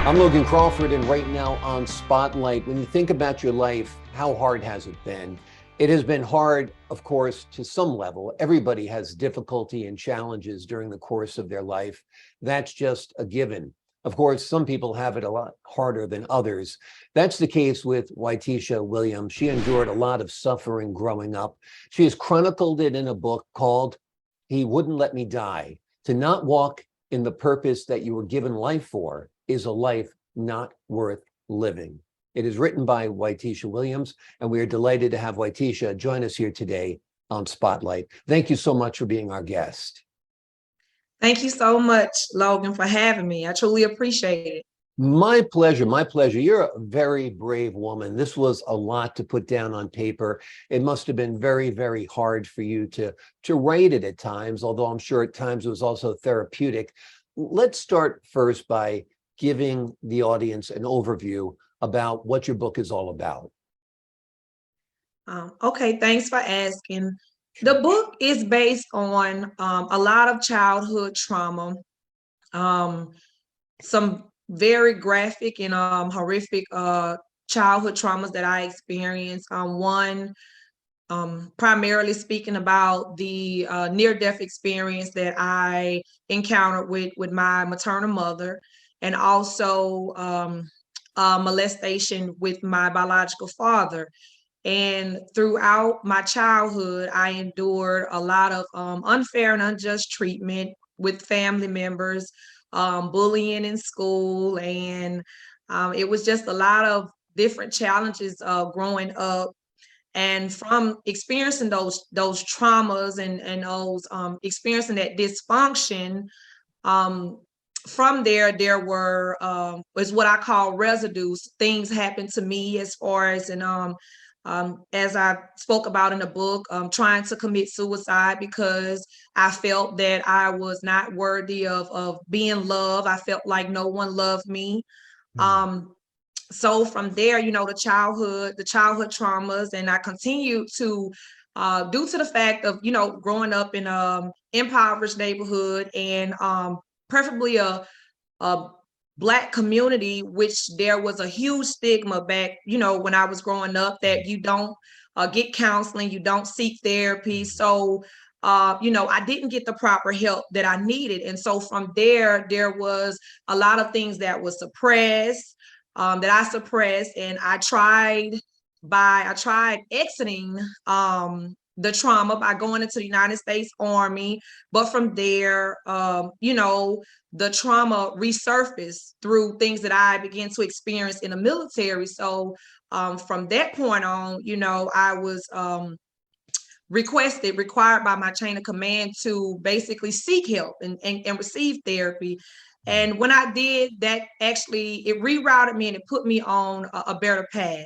I'm Logan Crawford, and right now on Spotlight, when you think about your life, how hard has it been? It has been hard, of course, to some level. Everybody has difficulty and challenges during the course of their life. That's just a given. Of course, some people have it a lot harder than others. That's the case with Wytisha William. She endured a lot of suffering growing up. She has chronicled it in a book called He Wouldn't Let Me Die. To not walk in the purpose that you were given life for is a life not worth living. It is written by Wytisha Williams, and we are delighted to have Wytisha join us here today on Spotlight. Thank you so much for being our guest. Thank you so much, Logan, for having me. I truly appreciate it. My pleasure. My pleasure. You're a very brave woman. This was a lot to put down on paper. It must have been very, very hard for you to write it at times, although I'm sure at times it was also therapeutic. Let's start first by giving the audience an overview about what your book is all about. Okay, thanks for asking. The book is based on a lot of childhood trauma, um, some very graphic and horrific childhood traumas that I experienced. One, primarily speaking about the near-death experience that I encountered with my maternal mother, and also molestation with my biological father. And throughout my childhood, I endured a lot of unfair and unjust treatment with family members, bullying in school, and it was just a lot of different challenges growing up. And from experiencing those traumas and those experiencing that dysfunction, um, from there were is what I call residues. Things happened to me as far as I spoke about in the book, trying to commit suicide because I felt that I was not worthy of being loved. I felt like no one loved me. Um, so from there, the childhood traumas, and I continued to, due to the fact of, growing up in impoverished neighborhood and preferably a Black community, which there was a huge stigma back, when I was growing up, that you don't get counseling, you don't seek therapy. So, I didn't get the proper help that I needed. And so from there was a lot of things that was suppressed, that I suppressed, and I tried exiting the trauma by going into the United States Army. But from there, the trauma resurfaced through things that I began to experience in the military. So from that point on, I was required by my chain of command to basically seek help and receive therapy. And when I did that, actually, it rerouted me and it put me on a better path,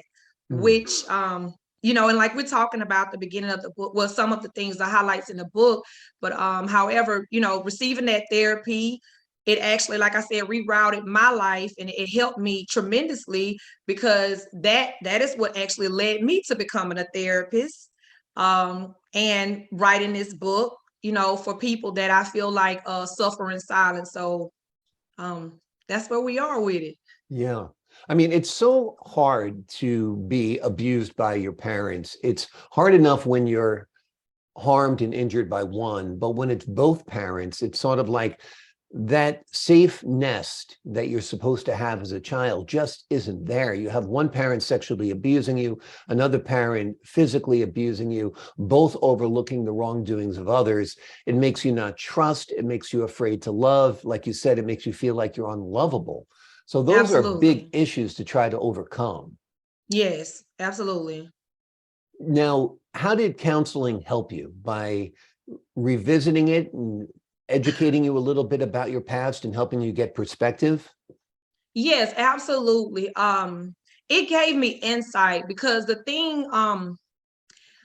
which, and like we're talking about the beginning of the book, well, some of the things, the highlights in the book, but however, receiving that therapy, it actually, like I said, rerouted my life, and it helped me tremendously, because that is what actually led me to becoming a therapist, and writing this book, for people that I feel like suffer in silence. So that's where we are with it. Yeah. I mean, it's so hard to be abused by your parents. It's hard enough when you're harmed and injured by one, but when it's both parents, it's sort of like that safe nest that you're supposed to have as a child just isn't there. You have one parent sexually abusing you, another parent physically abusing you, both overlooking the wrongdoings of others. It makes you not trust. It makes you afraid to love. Like you said, it makes you feel like you're unlovable. So those are big Absolutely. issues to try to overcome. Yes, absolutely. Now, how did counseling help you? By revisiting it and educating you a little bit about your past and helping you get perspective? Yes, absolutely. It gave me insight, because the thing,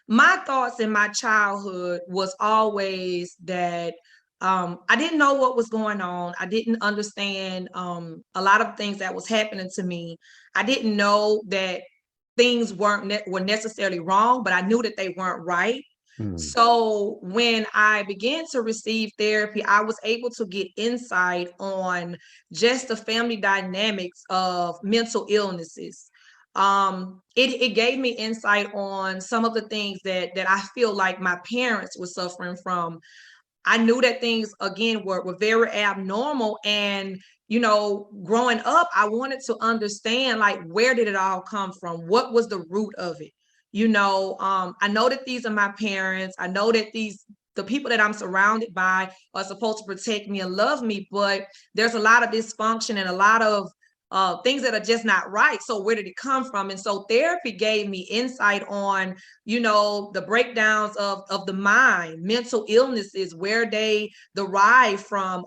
my thoughts in my childhood was always that I didn't know what was going on. I didn't understand a lot of things that was happening to me. I didn't know that things were necessarily wrong, but I knew that they weren't right. Mm. So when I began to receive therapy, I was able to get insight on just the family dynamics of mental illnesses. It gave me insight on some of the things that I feel like my parents were suffering from. I knew that things again were very abnormal, and growing up, I wanted to understand, like, where did it all come from? What was the root of it? I know that these are my parents. I know that the people that I'm surrounded by are supposed to protect me and love me, but there's a lot of dysfunction and a lot of things that are just not right. So where did it come from? And so therapy gave me insight on the breakdowns of the mind, mental illnesses, where they derive from,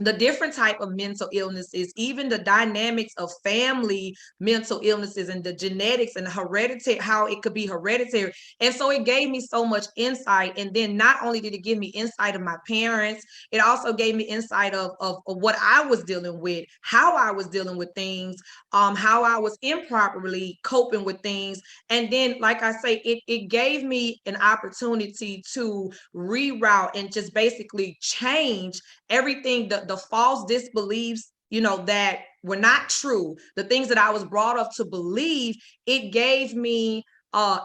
the different type of mental illnesses, even the dynamics of family mental illnesses and the genetics and the hereditary, how it could be hereditary. And so it gave me so much insight. And then not only did it give me insight of my parents, it also gave me insight of what I was dealing with, how I was dealing with things, how I was improperly coping with things. And then, like I say, it gave me an opportunity to reroute and just basically change everything, the false disbeliefs, that were not true, the things that I was brought up to believe. It gave me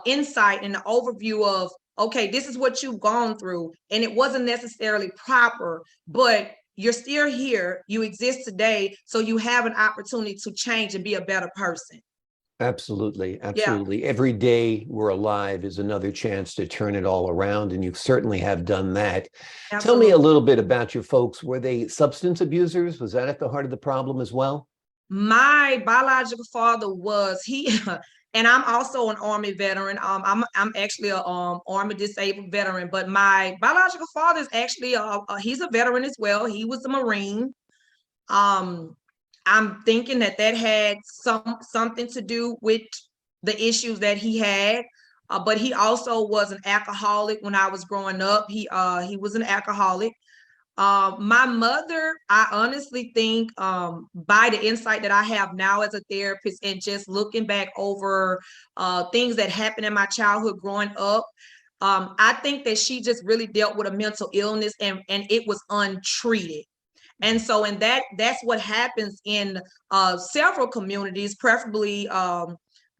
insight and an overview of, okay, this is what you've gone through, and it wasn't necessarily proper, but you're still here, you exist today, so you have an opportunity to change and be a better person. Absolutely. Yeah, Absolutely. Every day we're alive is another chance to turn it all around. And you certainly have done that. Tell me a absolutely. little bit about your folks. Were they substance abusers? Was that at the heart of the problem as well? My biological father was he, and I'm also an Army veteran. I'm actually a Army disabled veteran, but my biological father is actually he's a veteran as well. He was a Marine. Um, I'm thinking that had something to do with the issues that he had. But he also was an alcoholic when I was growing up. He was an alcoholic. My mother, I honestly think, by the insight that I have now as a therapist and just looking back over things that happened in my childhood growing up, I think that she just really dealt with a mental illness, and it was untreated. And so, and that's what happens in several communities, preferably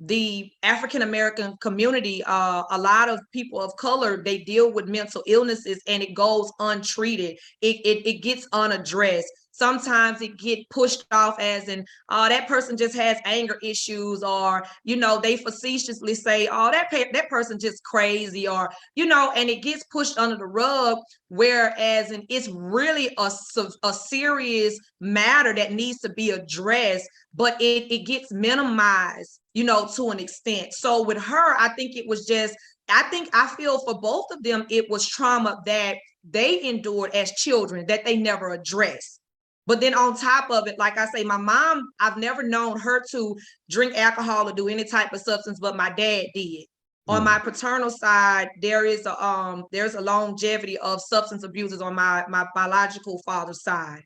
the African American community. A lot of people of color, they deal with mental illnesses, and it goes untreated. It gets unaddressed. Sometimes it get pushed off as in, that person just has anger issues, or they facetiously say, oh, that person just crazy, or and it gets pushed under the rug. Whereas, and it's really a serious matter that needs to be addressed, but it gets minimized, to an extent. So with her, I think it was just, I feel for both of them, it was trauma that they endured as children that they never addressed. But then on top of it, like I say, my mom, I've never known her to drink alcohol or do any type of substance, but my dad did. On my paternal side, there's a longevity of substance abusers on my biological father's side.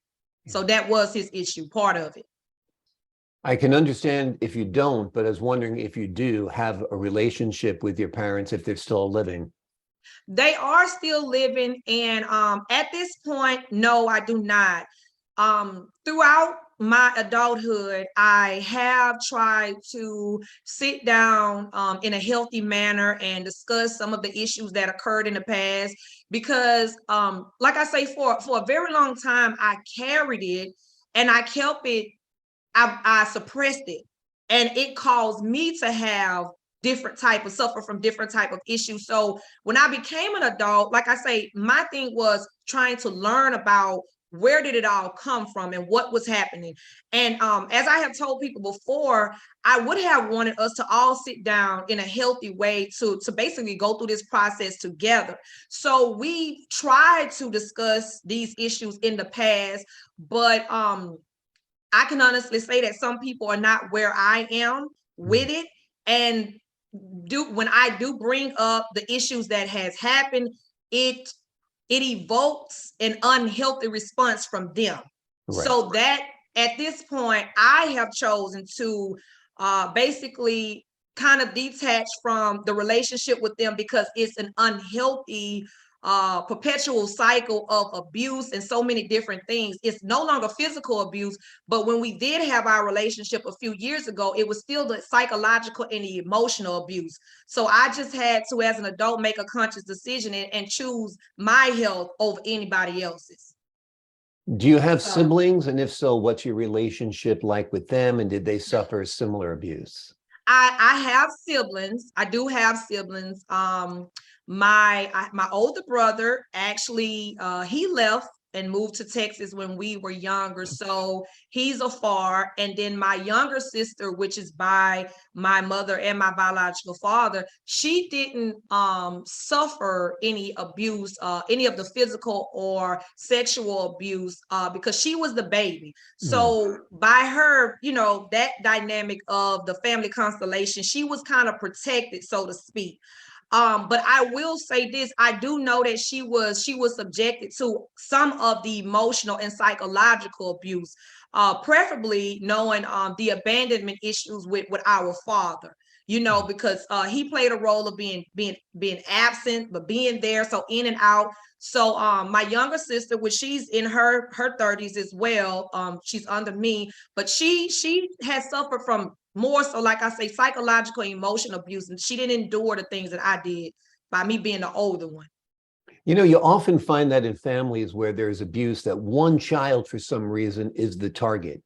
So that was his issue, part of it. I can understand if you don't, but I was wondering if you do have a relationship with your parents, if they're still living. They are still living, and at this point, no, I do not. Throughout my adulthood, I have tried to sit down in a healthy manner and discuss some of the issues that occurred in the past, because like I say, for a very long time, I carried it and I kept it, I suppressed it, and it caused me to have suffer from different type of issues. So when I became an adult, like I say, my thing was trying to learn about where did it all come from and what was happening. And as I have told people before, I would have wanted us to all sit down in a healthy way to basically go through this process together. So we tried to discuss these issues in the past, but I can honestly say that some people are not where I am with it. And when I do bring up the issues that has happened, it evokes an unhealthy response from them. Right. So that at this point, I have chosen to basically kind of detached from the relationship with them because it's an unhealthy perpetual cycle of abuse and so many different things. It's no longer physical abuse, but when we did have our relationship a few years ago, it was still the psychological and the emotional abuse. So I just had to, as an adult, make a conscious decision and choose my health over anybody else's. Do you have So siblings? And if so, what's your relationship like with them? And did they suffer similar abuse? I have siblings. I do have siblings. My older brother actually he left and moved to Texas when we were younger, so he's afar. And then my younger sister, which is by my mother and my biological father, she didn't suffer any abuse, any of the physical or sexual abuse, because she was the baby. So by her, you know, that dynamic of the family constellation, she was kind of protected, so to speak. But I will say this, I do know that she was subjected to some of the emotional and psychological abuse, preferably knowing the abandonment issues with our father, you know, because he played a role of being absent, but being there, so in and out. So my younger sister, which she's in her 30s as well, she's under me, but she has suffered from more so, like I say, psychological, emotional abuse, and she didn't endure the things that I did by me being the older one. You know, you often find that in families where there's abuse, that one child, for some reason, is the target,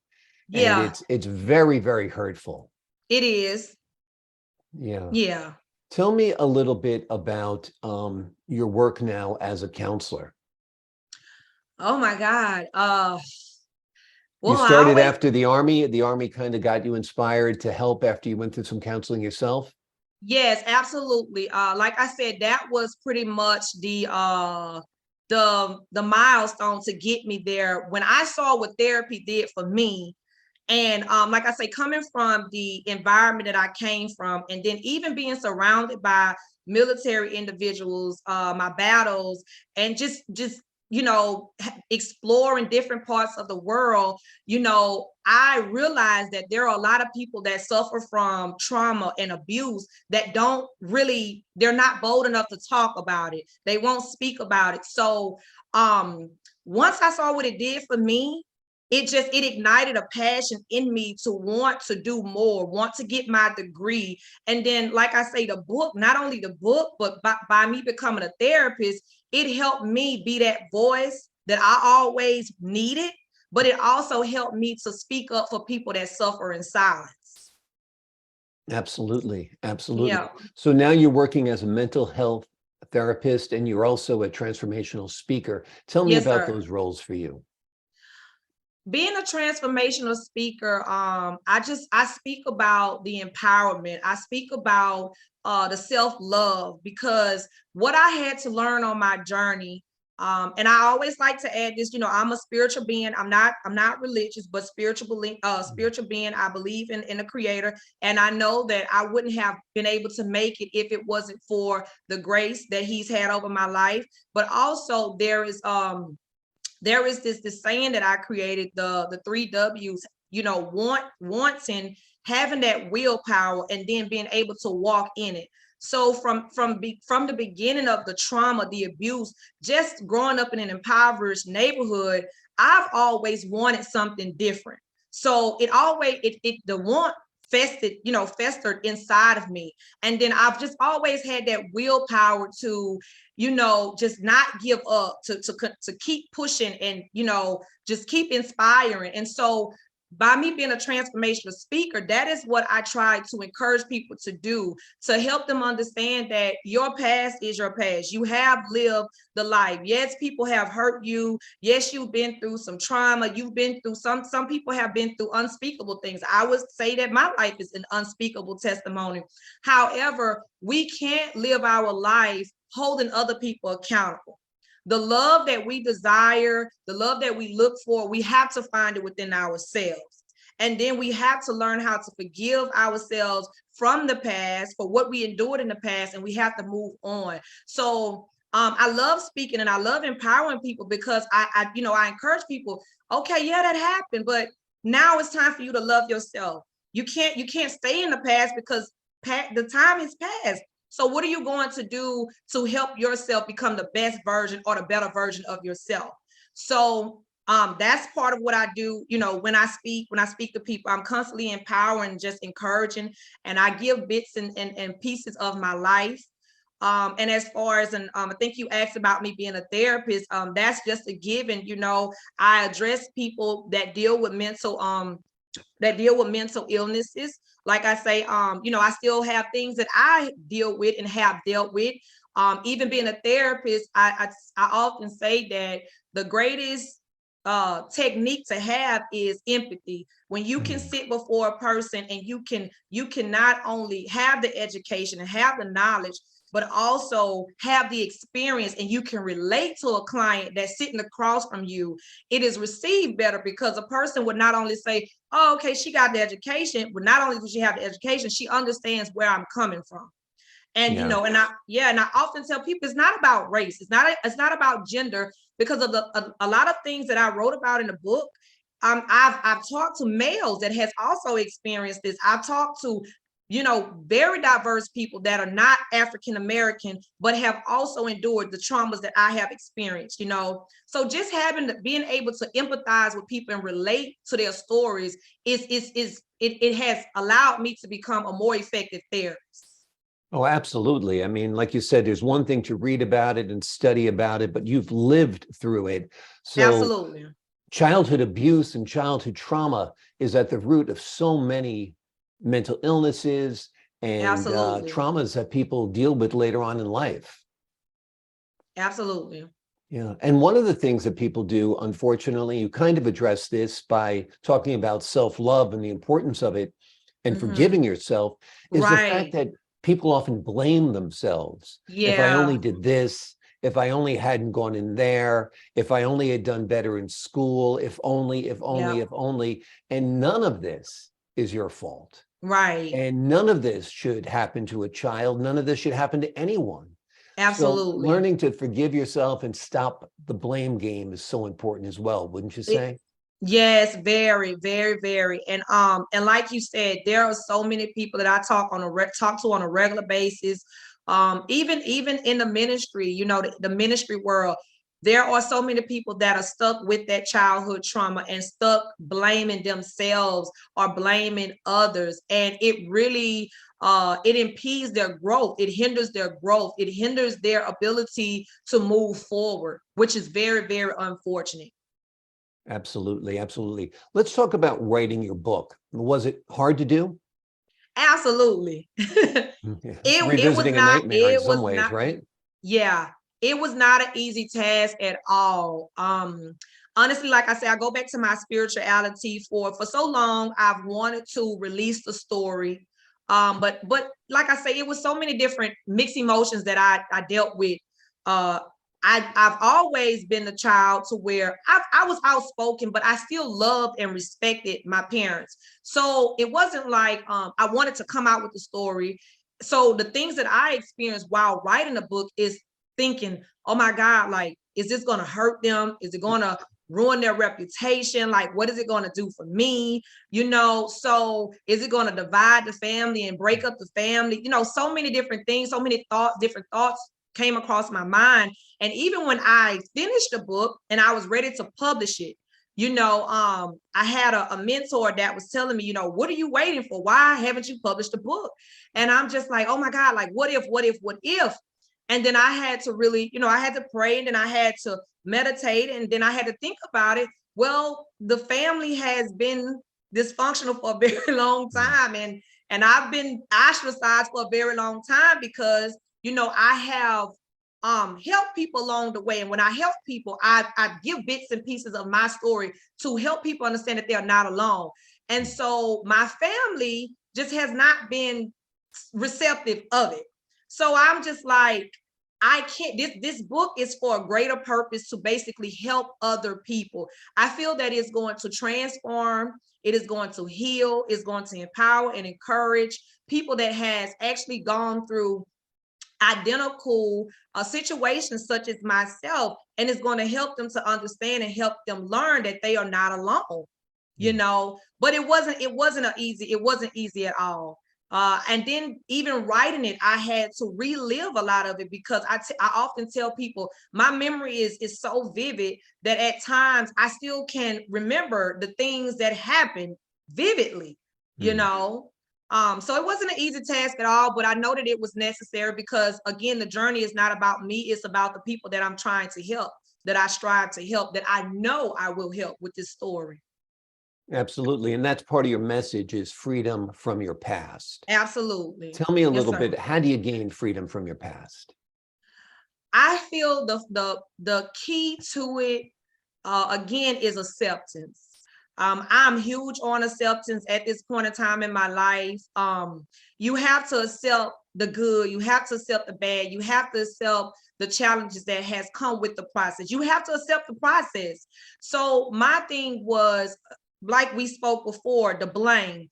and Yeah, it's very, very hurtful. it is. Yeah. Yeah. Tell me a little bit about your work now as a counselor. Oh my God. You Well, I started always, after the Army. The Army kind of got you inspired to help after you went through some counseling yourself. yes, absolutely. Like I said, that was pretty much the milestone to get me there. When I saw what therapy did for me, and like I say, coming from the environment that I came from, and then even being surrounded by military individuals, my battles, and just you know, exploring different parts of the world, you know, I realized that there are a lot of people that suffer from trauma and abuse that don't really, they're not bold enough to talk about it. They won't speak about it. So once I saw what it did for me, it ignited a passion in me to want to do more, want to get my degree. And then, like I say, the book, not only the book, but by me becoming a therapist, it helped me be that voice that I always needed, but it also helped me to speak up for people that suffer in silence. Absolutely, absolutely. Yeah. So now you're working as a mental health therapist, and you're also a transformational speaker. Tell me Yes, about sir. those roles for you. Being a transformational speaker, I speak about the empowerment. I speak about the self-love, because what I had to learn on my journey, and I always like to add this, you know, I'm a spiritual being. I'm not religious, but spiritual being. I believe in the creator. And I know that I wouldn't have been able to make it if it wasn't for the grace that he's had over my life. But also there is this saying that I created, the three W's, you know, wanting, having that willpower, and then being able to walk in it. So from the beginning of the trauma, the abuse, just growing up in an impoverished neighborhood, I've always wanted something different. So it always the want festered inside of me. And then I've just always had that willpower to, you know, just not give up, to keep pushing, and, you know, just keep inspiring. And so by me being a transformational speaker, that is what I try to encourage people to do, to help them understand that your past is your past. You have lived the life. Yes, people have hurt you. Yes, you've been through some trauma. You've been through some people have been through unspeakable things. I would say that my life is an unspeakable testimony. However, we can't live our life holding other people accountable. The love that we desire, the love that we look for, we have to find it within ourselves. And then we have to learn how to forgive ourselves from the past for what we endured in the past, and we have to move on. So I love speaking and I love empowering people, because I encourage people, okay, yeah, that happened, but now it's time for you to love yourself. You can't stay in the past, because the time has passed. So what are you going to do to help yourself become the best version or the better version of yourself? So that's part of what I do. You know, when I speak to people, I'm constantly empowering, just encouraging, and I give bits and pieces of my life. And as far as I think you asked about me being a therapist. That's just a given. You know, I address people that deal with mental illnesses. Like I say, you know, I still have things that I deal with and have dealt with. Even being a therapist, I often say that the greatest technique to have is empathy. When you can sit before a person and you can not only have the education and have the knowledge, but also have the experience, and you can relate to a client that's sitting across from you, it is received better, because a person would not only say, oh, okay, she got the education, but not only does she have the education, she understands where I'm coming from. And you know, and I often tell people it's not about race, it's not about gender, because of a lot of things that I wrote about in the book. I've talked to males that has also experienced this. I've talked to, you know, very diverse people that are not African American, but have also endured the traumas that I have experienced, you know. So just being able to empathize with people and relate to their stories it has allowed me to become a more effective therapist. Oh, absolutely. I mean, like you said, there's one thing to read about it and study about it, but you've lived through it. So Absolutely. childhood abuse and childhood trauma is at the root of so many mental illnesses and Absolutely. traumas that people deal with later on in life. Absolutely. Yeah. And one of the things that people do, unfortunately, you kind of address this by talking about self-love and the importance of it and forgiving yourself, is the fact that people often blame themselves. If I only did this, if I only hadn't gone in there, if I only had done better in school, if only, and none of this is your fault. Right. And none of this should happen to a child. None of this should happen to anyone. Absolutely. So learning to forgive yourself and stop the blame game is so important as well, wouldn't you say? Yes, very, very, very. And like you said, there are so many people that I talk to on a regular basis. Even in the ministry, you know, the ministry world, there are so many people that are stuck with that childhood trauma and stuck blaming themselves or blaming others. And it really it impedes their growth. It hinders their growth. It hinders their ability to move forward, which is very, very unfortunate. Absolutely, absolutely. Let's talk about writing your book. Was it hard to do? Absolutely. It was Revisiting a not, nightmare in some ways, right? yeah, it was not an easy task at all. Honestly, like I said, I go back to my spirituality. For so long I've wanted to release the story. But like I say, it was so many different mixed emotions that I dealt with. I've always been the child to where I was outspoken, but I still loved and respected my parents. So it wasn't like I wanted to come out with the story. So the things that I experienced while writing the book is thinking, oh my God, like, is this going to hurt them? Is it going to ruin their reputation? Like, what is it going to do for me? You know, so is it going to divide the family and break up the family? You know, so many different things, so many different thoughts came across my mind. And even when I finished the book and I was ready to publish it, you know, I had a mentor that was telling me, you know, what are you waiting for? Why haven't you published the book? And I'm just like, oh my God, like, what if? And then I had to really, you know, I had to pray, and then I had to meditate, and then I had to think about it. Well, the family has been dysfunctional for a very long time, and I've been ostracized for a very long time because, you know, I have help people along the way. And when I help people, I give bits and pieces of my story to help people understand that they're not alone. And so my family just has not been receptive of it. So I'm just like, I can't, this book is for a greater purpose, to basically help other people. I feel that it's going to transform, it is going to heal, it's going to empower and encourage people that has actually gone through identical situations such as myself, and it's going to help them to understand and help them learn that they are not alone, you know. But it wasn't easy at all. And then even writing it, I had to relive a lot of it because I often tell people my memory is so vivid that at times I still can remember the things that happened vividly, you know. So it wasn't an easy task at all, but I know that it was necessary because, again, the journey is not about me. It's about the people that I'm trying to help, that I strive to help, that I know I will help with this story. Absolutely. And that's part of your message is freedom from your past. Absolutely. Tell me a Yes, little sir. bit, how do you gain freedom from your past? I feel the key to it, again, is acceptance. I'm huge on acceptance at this point in time in my life. You have to accept the good, you have to accept the bad, you have to accept the challenges that has come with the process. You have to accept the process. So my thing was, like we spoke before, the blame.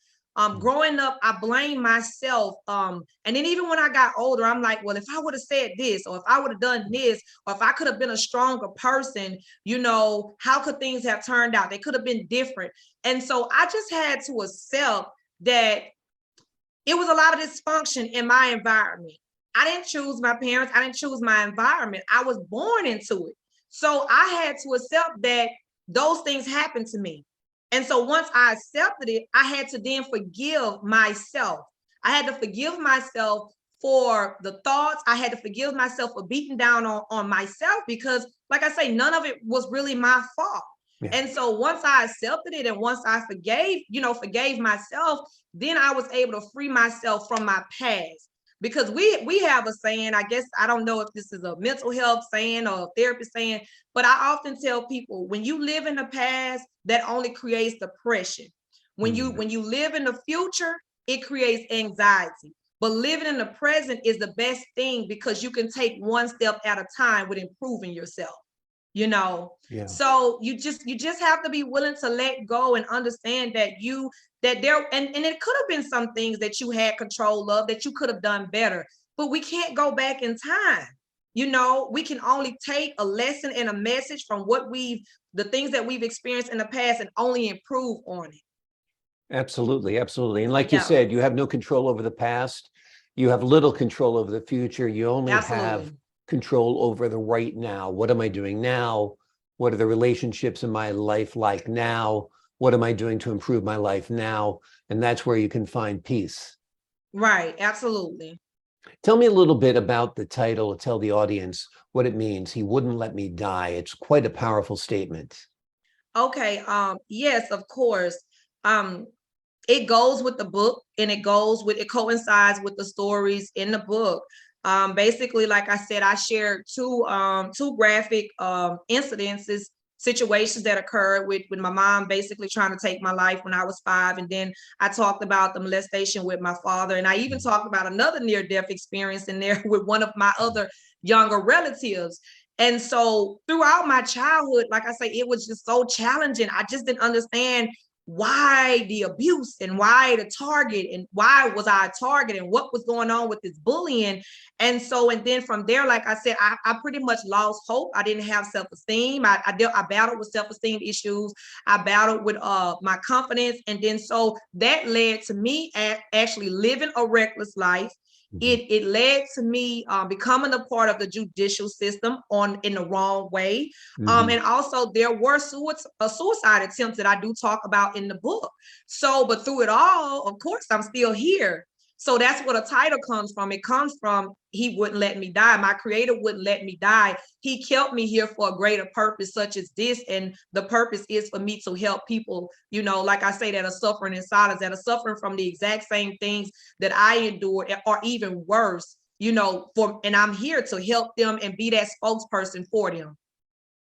Growing up, I blame myself. And then even when I got older, I'm like, well, if I would have said this, or if I would have done this, or if I could have been a stronger person, you know, how could things have turned out? They could have been different. And so I just had to accept that it was a lot of dysfunction in my environment. I didn't choose my parents. I didn't choose my environment. I was born into it. So I had to accept that those things happened to me. And so once I accepted it, I had to then forgive myself. I had to forgive myself for the thoughts. I had to forgive myself for beating down on myself because, like I say, none of it was really my fault. Yeah. And so once I accepted it and once I forgave myself, then I was able to free myself from my past. Because we have a saying, I guess, I don't know if this is a mental health saying or a therapist saying, but I often tell people, when you live in the past, that only creates depression. When you live in the future, it creates anxiety. But living in the present is the best thing because you can take one step at a time with improving yourself, you know. Yeah. So you just have to be willing to let go and understand that there and it could have been some things that you had control of that you could have done better, but we can't go back in time. You know, we can only take a lesson and a message from the things that we've experienced in the past and only improve on it. Absolutely, absolutely. And like you Yeah, said, you have no control over the past. You have little control over the future. You only have absolutely. control over the right now. What am I doing now? What are the relationships in my life like now? What am I doing to improve my life now? And that's where you can find peace. Right, absolutely. Tell me a little bit about the title, tell the audience what it means. He wouldn't let me die. It's quite a powerful statement. Okay, yes, of course. Um, it goes with the book and it coincides with the stories in the book. Basically, like I said, I shared two graphic incidences, situations that occurred with my mom basically trying to take my life when I was 5. And then I talked about the molestation with my father. And I even talked about another near-death experience in there with one of my other younger relatives. And so throughout my childhood, like I say, it was just so challenging. I just didn't understand why the abuse and why the target and why was I a target and what was going on with this bullying. And then from there, like I said, I pretty much lost hope. I didn't have self-esteem. I battled with self-esteem issues. I battled with my confidence. And then so that led to me actually living a reckless life. It led to me becoming a part of the judicial system in the wrong way. And also there were suicide attempts that I do talk about in the book. So, but through it all, of course, I'm still here. So that's where the title comes from. It comes from he wouldn't let me die. My creator wouldn't let me die. He kept me here for a greater purpose such as this. And the purpose is for me to help people, you know, like I say, that are suffering in silence, that are suffering from the exact same things that I endured or even worse, you know, and I'm here to help them and be that spokesperson for them.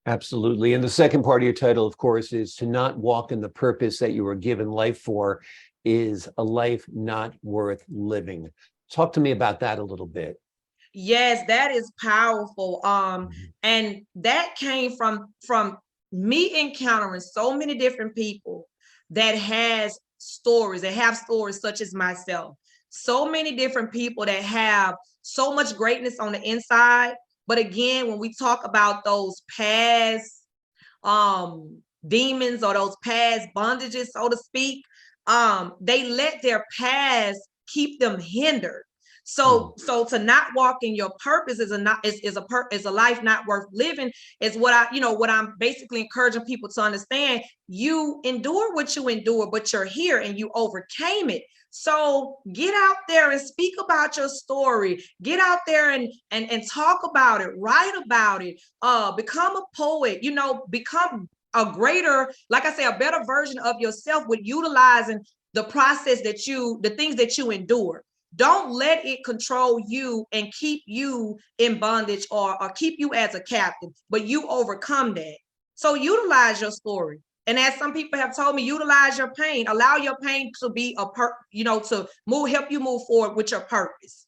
Absolutely. And the second part of your title, of course, is to not walk in the purpose that you were given life for is a life not worth living. Talk to me about that a little bit. Yes, that is powerful. And that came from me encountering so many different people that have stories such as myself. So many different people that have so much greatness on the inside. But again, when we talk about those past demons or those past bondages, so to speak, they let their past keep them hindered. So to not walk in your purpose is a life not worth living, is what I'm basically encouraging people to understand. You endure what you endure, but you're here and you overcame it. So get out there and speak about your story. Get out there and talk about it, write about it, become a poet, become a greater, like I say, a better version of yourself with utilizing the process the things that you endure. Don't let it control you and keep you in bondage or keep you as a captive, but you overcome that. So utilize your story. And as some people have told me, utilize your pain. Allow your pain to be to help you move forward with your purpose.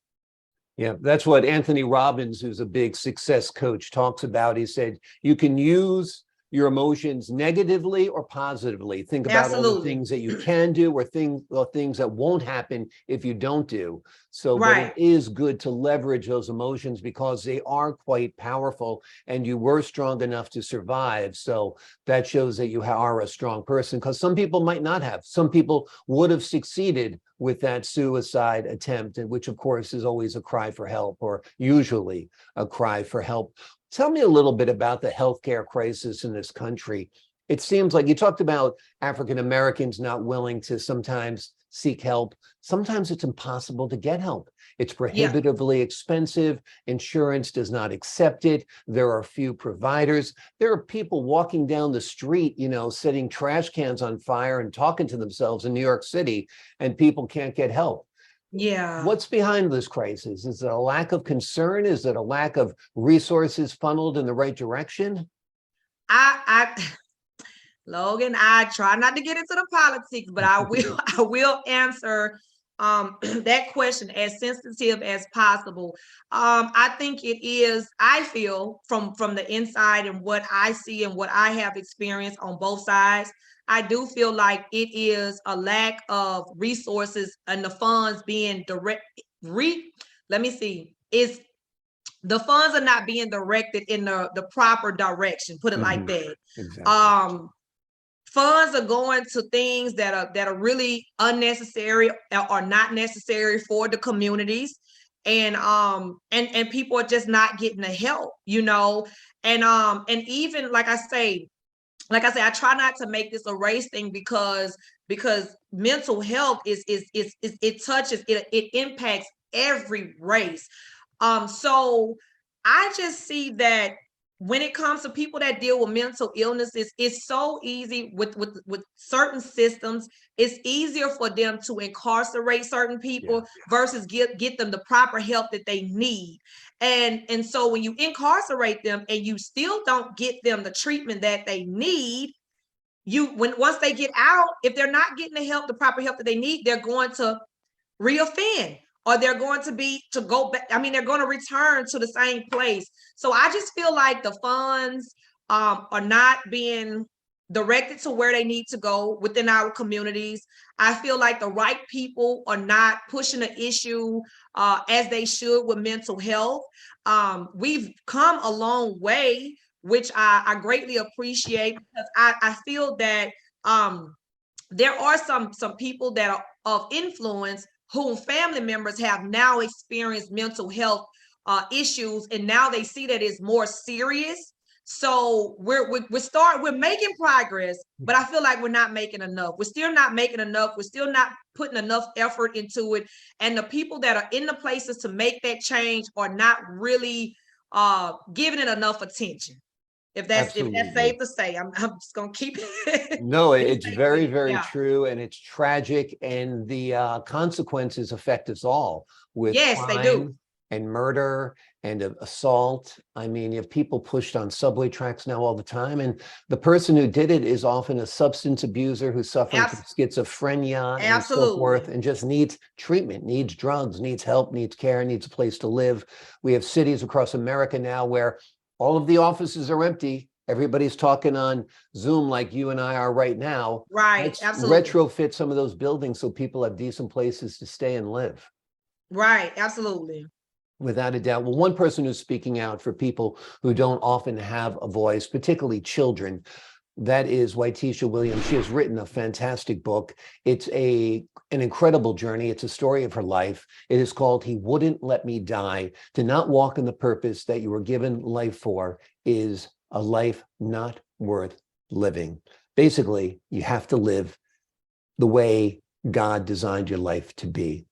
Yeah, that's what Anthony Robbins, who's a big success coach, talks about. He said, you can use your emotions negatively or positively. Think about all the things that you can do or things that won't happen if you don't do. So, but it is good to leverage those emotions because they are quite powerful and you were strong enough to survive. So that shows that you are a strong person, because some people might not have. Some people would have succeeded with that suicide attempt, and which of course is always a cry for help, or usually a cry for help. Tell me a little bit about the healthcare crisis in this country. It seems like you talked about African Americans not willing to sometimes seek help. Sometimes it's impossible to get help. It's prohibitively expensive. Insurance does not accept it. There are few providers. There are people walking down the street, setting trash cans on fire and talking to themselves in New York City, and people can't get help. Yeah. What's behind this crisis? Is it a lack of concern? Is it a lack of resources funneled in the right direction? Logan, I try not to get into the politics, but I will answer that question as sensitive as possible. I think it is, I feel from the inside and what I see and what I have experienced on both sides, I do feel like it is a lack of resources and the funds being let me see, is the funds are not being directed in the proper direction, put it like that. Exactly. Funds are going to things that are really unnecessary or not necessary for the communities, and people are just not getting the help, and even like I say, I try not to make this a race thing because mental health is it touches it impacts every race. So I just see that when it comes to people that deal with mental illnesses, it's so easy with certain systems. It's easier for them to incarcerate certain people versus get them the proper help that they need. And so when you incarcerate them and you still don't get them the treatment that they need, once they get out, if they're not getting the proper help that they need, they're going to reoffend, or they're going to go back. I mean, they're going to return to the same place. So I just feel like the funds are not being directed to where they need to go within our communities. I feel like the right people are not pushing the issue as they should with mental health. We've come a long way, which I greatly appreciate, because I feel that there are some people that are of influence whom family members have now experienced mental health issues, and now they see that it's more serious. So we're making progress, but I feel like we're not making enough. We're still not making enough. We're still not putting enough effort into it. And the people that are in the places to make that change are not really giving it enough attention. If that's safe to say, I'm just gonna keep it. No, it's very, very true, and it's tragic, and the consequences affect us all with crime, they do, and murder and assault. I mean, you have people pushed on subway tracks now all the time, and the person who did it is often a substance abuser who's suffering from schizophrenia and so forth, and just needs treatment, needs drugs, needs help, needs care, needs a place to live. We have cities across America now where all of the offices are empty. Everybody's talking on Zoom like you and I are right now. Right, Let's absolutely. retrofit some of those buildings so people have decent places to stay and live. Right, absolutely. Without a doubt. Well, one person who's speaking out for people who don't often have a voice, particularly children, That is Wytisha Williams. She has written a fantastic book. It's an incredible journey. It's a story of her life. It is called He Wouldn't Let Me Die. To not walk in the purpose that you were given life for is a life not worth living. Basically, you have to live the way God designed your life to be.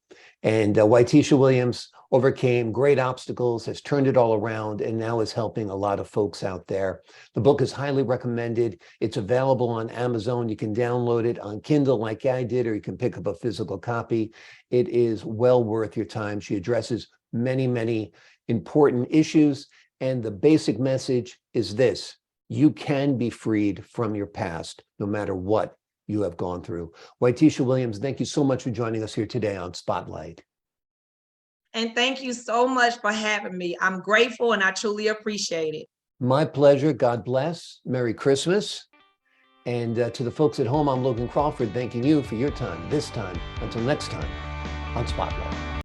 And Wytisha Williams overcame great obstacles, has turned it all around, and now is helping a lot of folks out there. The book is highly recommended. It's available on Amazon. You can download it on Kindle like I did, or you can pick up a physical copy. It is well worth your time. She addresses many, many important issues. And the basic message is this: you can be freed from your past, no matter what you have gone through. Wytisha Williams, thank you so much for joining us here today on Spotlight. And thank you so much for having me. I'm grateful and I truly appreciate it. My pleasure. God bless. Merry Christmas. And to the folks at home, I'm Logan Crawford, thanking you for your time this time. Until next time on Spotlight.